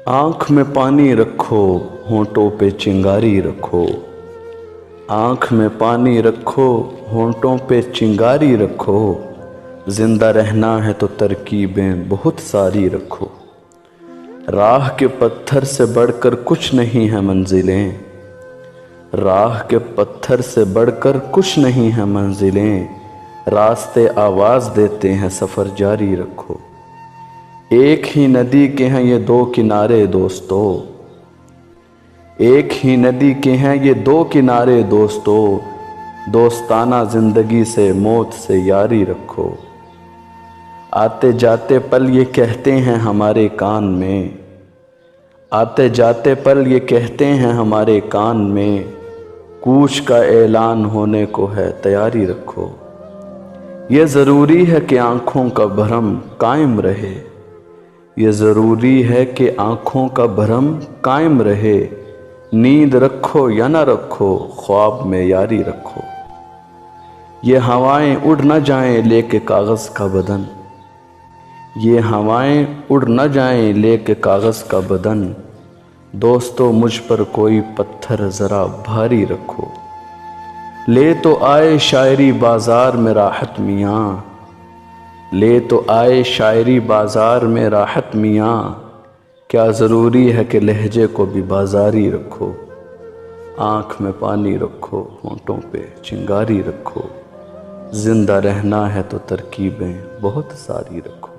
आँख में पानी रखो, होंठों पे चिंगारी रखो। आँख में पानी रखो, होंठों पे चिंगारी रखो। जिंदा रहना है तो तरकीबें बहुत सारी रखो। राह के पत्थर से बढ़कर कुछ नहीं है मंजिलें। राह के पत्थर से बढ़कर कुछ नहीं है मंजिलें। रास्ते आवाज़ देते हैं, सफ़र जारी रखो। एक ही नदी के हैं ये दो किनारे दोस्तों। एक ही नदी के हैं ये दो किनारे दोस्तों। दोस्ताना ज़िंदगी से मौत से यारी रखो। आते जाते पल ये कहते हैं हमारे कान में। आते जाते पल ये कहते हैं हमारे कान में। कूच का ऐलान होने को है, तैयारी रखो। ये ज़रूरी है कि आँखों का भरम कायम रहे। ये ज़रूरी है कि आँखों का भरम कायम रहे। नींद रखो या न रखो, ख्वाब में यारी रखो। ये हवाएं उड़ न जाएं लेके कागज़ का बदन। ये हवाएं उड़ न जाएं लेके कागज़ का बदन। दोस्तों मुझ पर कोई पत्थर ज़रा भारी रखो। ले तो आए शायरी बाज़ार में राहत मियाँ। ले तो आए शायरी बाज़ार में राहत मियाँ। क्या ज़रूरी है कि लहजे को भी बाज़ारी रखो। आँख में पानी रखो, होंठों पे चिंगारी रखो। ज़िंदा रहना है तो तरकीबें बहुत सारी रखो।